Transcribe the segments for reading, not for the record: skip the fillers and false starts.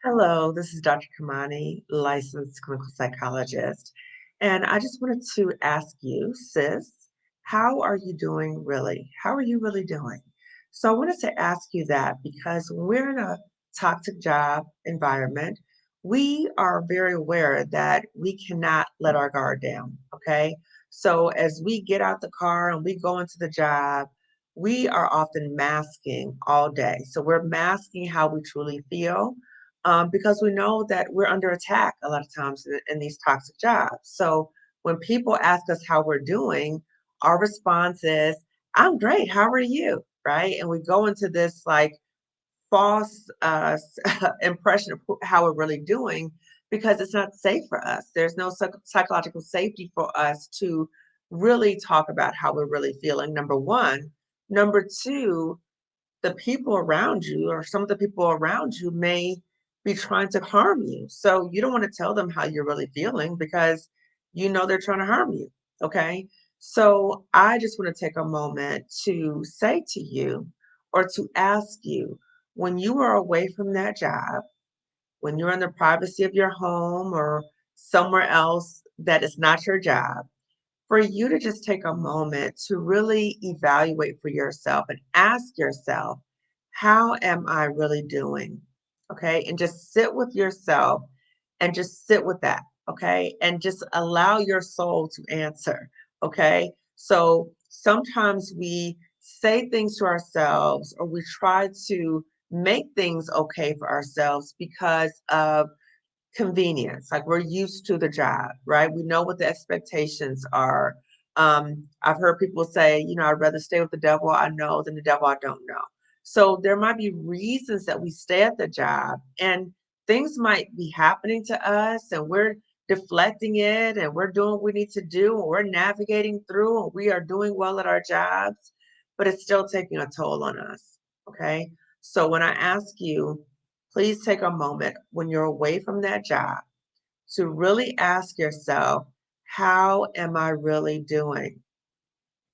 Hello, this is Dr. Kamani, licensed clinical psychologist. And I just wanted to ask you, sis, how are you doing really? How are you really doing? So I wanted to ask you that because when we're in a toxic job environment, we are very aware that we cannot let our guard down. Okay. So as we get out the car and we go into the job, we are often masking all day. So we're masking how we truly feel because we know that we're under attack a lot of times in these toxic jobs. So when people ask us how we're doing, our response is, I'm great. How are you? Right. And we go into this like false impression of how we're really doing because it's not safe for us. There's no psychological safety for us to really talk about how we're really feeling, number one. Number two, the people around you or some of the people around you may be trying to harm you. So you don't want to tell them how you're really feeling because you know they're trying to harm you. Okay. So I just want to take a moment to say to you or to ask you when you are away from that job, when you're in the privacy of your home or somewhere else that is not your job, for you to just take a moment to really evaluate for yourself and ask yourself, how am I really doing? Okay. And just sit with yourself and just sit with that. Okay. And just allow your soul to answer. Okay. So sometimes we say things to ourselves or we try to make things okay for ourselves because of convenience. Like we're used to the job, right? We know what the expectations are. I've heard people say, I'd rather stay with the devil I know than the devil I don't know. So there might be reasons that we stay at the job and things might be happening to us and we're deflecting it and we're doing what we need to do and we're navigating through and we are doing well at our jobs, but it's still taking a toll on us. Okay. So when I ask you, please take a moment when you're away from that job to really ask yourself, how am I really doing?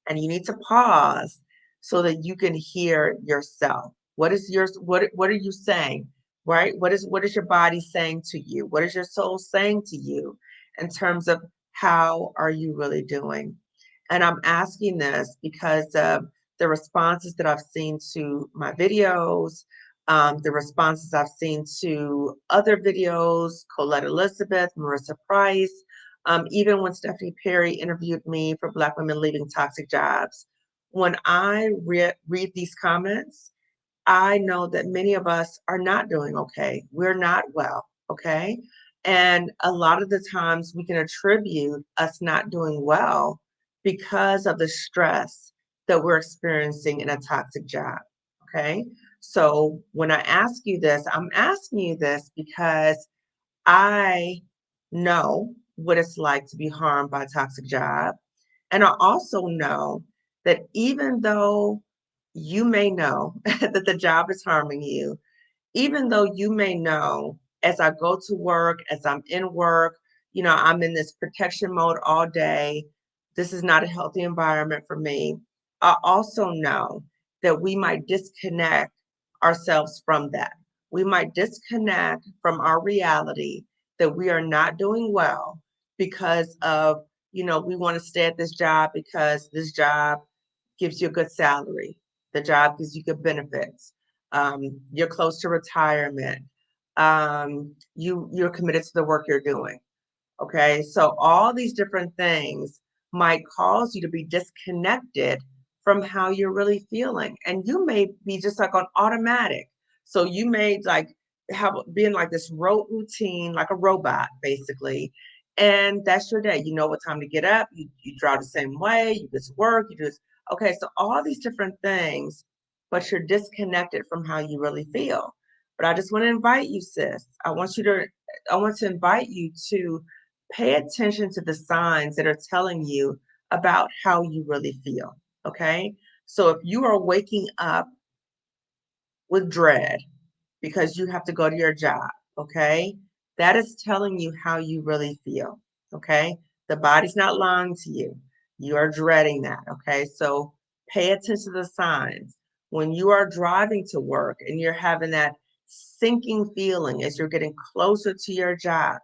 And you need to pause so that you can hear yourself. What are you saying? Right? What is your body saying to you? What is your soul saying to you in terms of how are you really doing? And I'm asking this because of the responses that I've seen to my videos, the responses I've seen to other videos, Colette Elizabeth, Marissa Price, even when Stephanie Perry interviewed me for Black women leaving toxic jobs, when I read these comments, I know that many of us are not doing okay. We're not well, okay? And a lot of the times we can attribute us not doing well because of the stress that we're experiencing in a toxic job, okay? So when I ask you this, I'm asking you this because I know what it's like to be harmed by a toxic job. And I also know that even though you may know that the job is harming you, even though you may know as I go to work, as I'm in work, I'm in this protection mode all day. This is not a healthy environment for me. I also know that we might disconnect ourselves from that. We might disconnect from our reality that we are not doing well because of, we want to stay at this job because this job gives you a good salary. The job gives you good benefits. You're close to retirement. You're committed to the work you're doing. Okay, so all these different things might cause you to be disconnected from how you're really feeling, and you may be just like on automatic. So you may like have being like this routine, like a robot, basically. And that's your day. You know what time to get up. You drive the same way. You just work. You just okay. So all these different things, but you're disconnected from how you really feel. But I just want to invite you, sis. I want to invite you to pay attention to the signs that are telling you about how you really feel. Okay. So if you are waking up with dread because you have to go to your job, okay, that is telling you how you really feel. Okay. The body's not lying to you. You are dreading that. Okay. So pay attention to the signs. When you are driving to work and you're having that sinking feeling as you're getting closer to your job.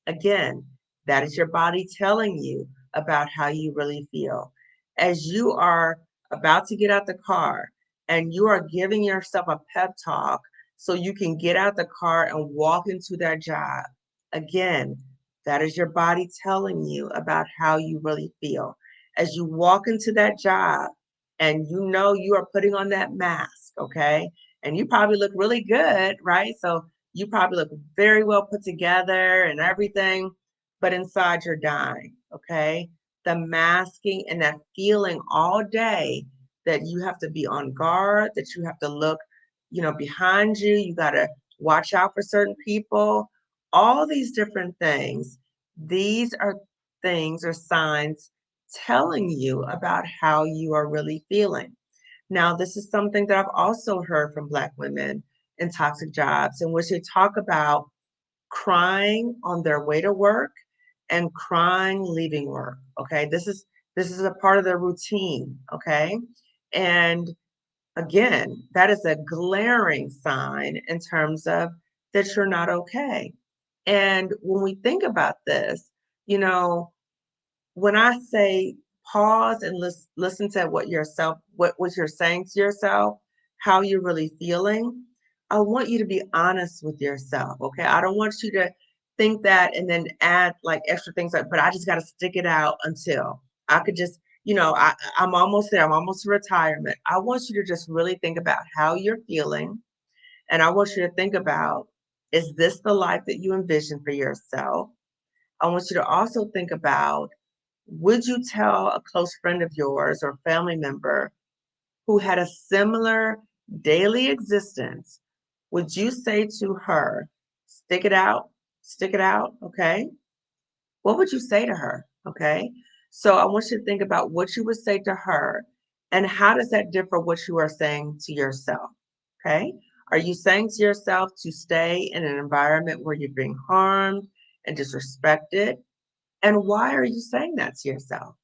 Again, that is your body telling you about how you really feel. As you are about to get out the car and you are giving yourself a pep talk so you can get out the car and walk into that job. Again, that is your body telling you about how you really feel. As you walk into that job and you know you are putting on that mask, okay? And you probably look really good, right? So you probably look very well put together and everything, but inside you're dying, okay? The masking and that feeling all day that you have to be on guard, that you have to look, behind you, you got to watch out for certain people, all these different things. These are things or signs telling you about how you are really feeling. Now, this is something that I've also heard from Black women in toxic jobs, in which they talk about crying on their way to work and crying leaving work. Okay, this is a part of their routine. Okay, and again, that is a glaring sign in terms of that you're not okay. And when we think about this, you know, when I say pause and listen to what you're saying to yourself, how you're really feeling, I want you to be honest with yourself. Okay. I don't want you to think that and then add like extra things like, but I just got to stick it out until I could just, I'm almost there. I'm almost to retirement. I want you to just really think about how you're feeling. And I want you to think about, is this the life that you envision for yourself? I want you to also think about, would you tell a close friend of yours or family member who had a similar daily existence? Would you say to her, stick it out, okay? What would you say to her? Okay. So I want you to think about what you would say to her and how does that differ what you are saying to yourself? Okay. Are you saying to yourself to stay in an environment where you're being harmed and disrespected? And why are you saying that to yourself?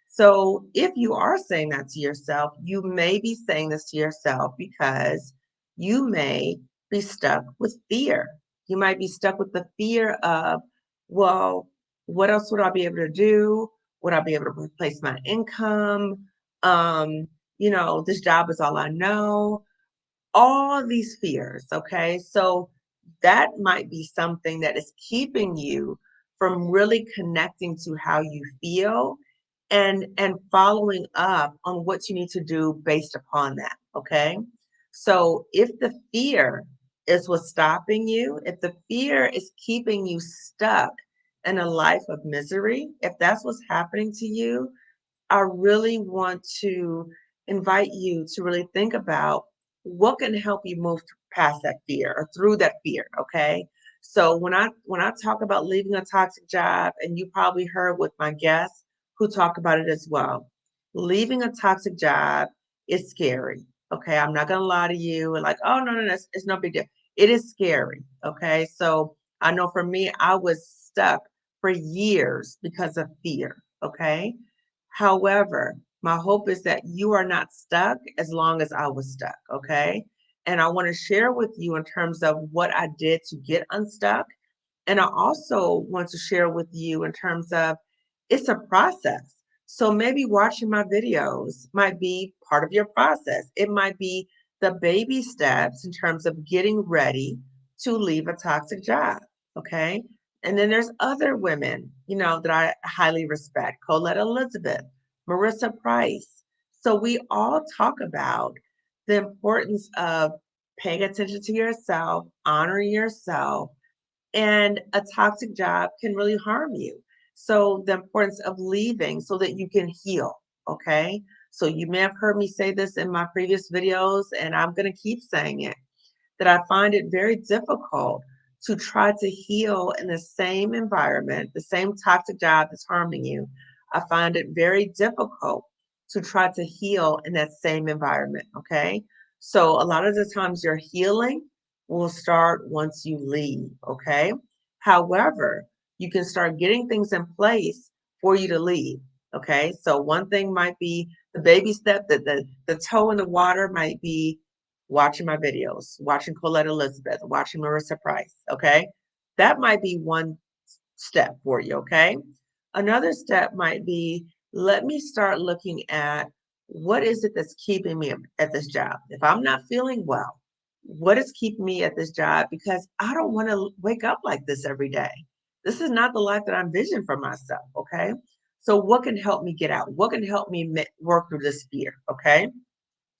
So, if you are saying that to yourself, you may be saying this to yourself because you may be stuck with fear. You might be stuck with the fear of, well, what else would I be able to do? Would I be able to replace my income? This job is all I know, all these fears, okay? So that might be something that is keeping you from really connecting to how you feel and following up on what you need to do based upon that, okay? So if the fear is what's stopping you, if the fear is keeping you stuck in a life of misery, if that's what's happening to you, I really want to invite you to really think about what can help you move past that fear or through that fear, okay? So when I talk about leaving a toxic job, and you probably heard with my guests who talk about it as well, leaving a toxic job is scary. Okay, I'm not gonna lie to you and like, oh no, it's no big deal. It is scary. Okay, so I know for me, I was stuck for years because of fear. Okay, however, my hope is that you are not stuck as long as I was stuck, okay? And I want to share with you in terms of what I did to get unstuck. And I also want to share with you in terms of it's a process. So maybe watching my videos might be part of your process. It might be the baby steps in terms of getting ready to leave a toxic job, okay? And then there's other women, that I highly respect, Colette Elizabeth, Marissa Price. So we all talk about the importance of paying attention to yourself, honoring yourself, and a toxic job can really harm you. So the importance of leaving so that you can heal. Okay. So you may have heard me say this in my previous videos, and I'm going to keep saying it, that I find it very difficult to try to heal in the same environment, the same toxic job that's harming you. I find it very difficult to try to heal in that same environment. Okay. So a lot of the times your healing will start once you leave. Okay. However, you can start getting things in place for you to leave. Okay. So one thing might be the baby step, that the toe in the water might be watching my videos, watching Colette Elizabeth, watching Marissa Price, okay? That might be one step for you, okay? Another step might be, let me start looking at what is it that's keeping me at this job? If I'm not feeling well, what is keeping me at this job? Because I don't want to wake up like this every day. This is not the life that I envisioned for myself, okay? So what can help me get out? What can help me work through this fear, okay?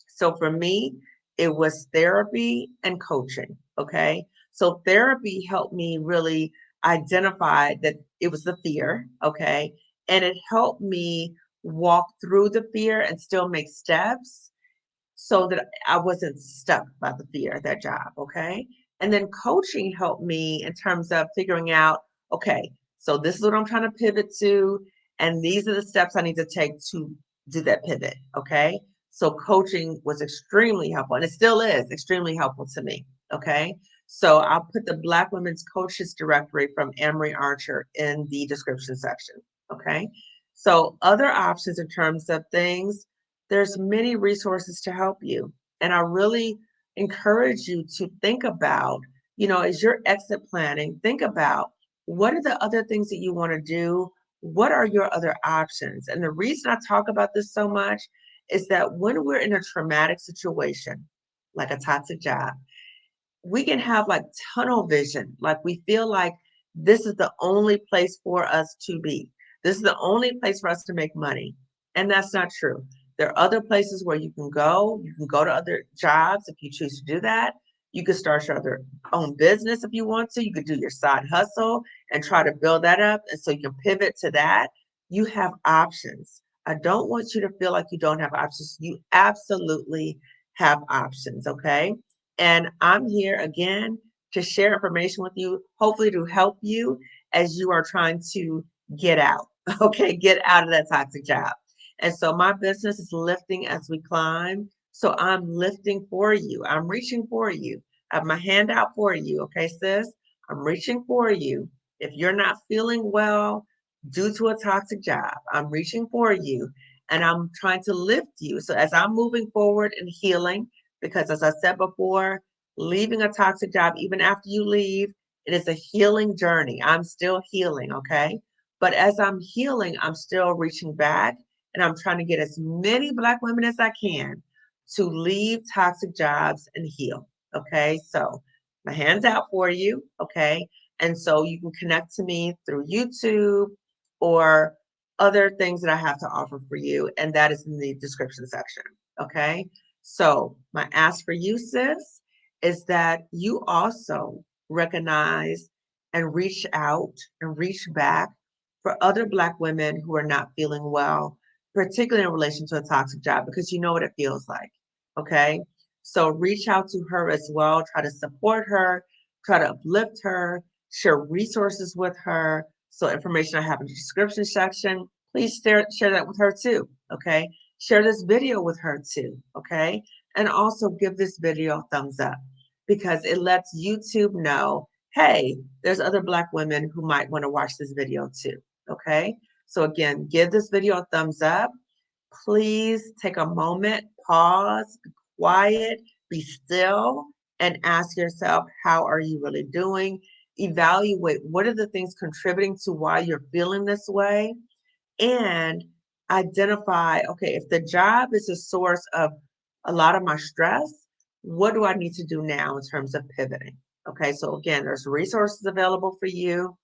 So for me, it was therapy and coaching. Okay. So therapy helped me really identify that it was the fear. Okay. And it helped me walk through the fear and still make steps so that I wasn't stuck by the fear at that job. Okay. And then coaching helped me in terms of figuring out, okay, so this is what I'm trying to pivot to. And these are the steps I need to take to do that pivot. Okay. So coaching was extremely helpful and it still is extremely helpful to me. Okay. So I'll put the Black Women's Coaches Directory from Anne-Marie Archer in the description section. Okay. So other options in terms of things, there's many resources to help you. And I really encourage you to think about, as you're exit planning, think about what are the other things that you want to do? What are your other options? And the reason I talk about this so much is that when we're in a traumatic situation, like a toxic job, we can have like tunnel vision. Like we feel like this is the only place for us to be. This is the only place for us to make money. And that's not true. There are other places where you can go. You can go to other jobs if you choose to do that. You could start your other own business if you want to. You could do your side hustle and try to build that up. And so you can pivot to that. You have options. I don't want you to feel like you don't have options. You absolutely have options. Okay. And I'm here again to share information with you, hopefully to help you as you are trying to get out, okay, get out of that toxic job. And so my business is lifting as we climb. So I'm lifting for you. I'm reaching for you. I have my hand out for you, okay, sis? I'm reaching for you. If you're not feeling well due to a toxic job, I'm reaching for you and I'm trying to lift you. So as I'm moving forward and healing, because as I said before, leaving a toxic job, even after you leave, it is a healing journey. I'm still healing, okay? But as I'm healing, I'm still reaching back and I'm trying to get as many Black women as I can to leave toxic jobs and heal, okay? So my hand's out for you, okay? And so you can connect to me through YouTube or other things that I have to offer for you. And that is in the description section, okay? So my ask for you, sis, is that you also recognize and reach out and reach back for other Black women who are not feeling well, particularly in relation to a toxic job, because you know what it feels like. Okay. So reach out to her as well, try to support her, try to uplift her, share resources with her. So information I have in the description section, please share that with her too. Okay. Share this video with her too. Okay. And also give this video a thumbs up because it lets YouTube know, hey, there's other Black women who might want to watch this video too. Okay. So again, give this video a thumbs up. Please take a moment, pause, be quiet, be still, and ask yourself, how are you really doing? Evaluate what are the things contributing to why you're feeling this way, and identify, okay, if the job is a source of a lot of my stress, what do I need to do now in terms of pivoting? Okay, so again, there's resources available for you.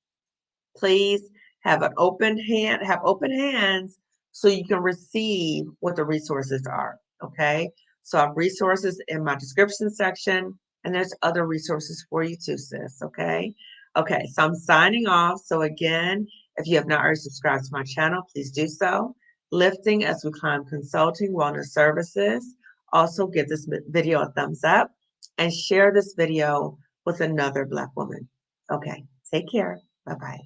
Please have open hands so you can receive what the resources are. Okay. So I have resources in my description section, and there's other resources for you too, sis. Okay. Okay. So I'm signing off. So again, if you have not already subscribed to my channel, please do so. Lifting as we climb consulting wellness services. Also give this video a thumbs up and share this video with another Black woman. Okay. Take care. Bye bye.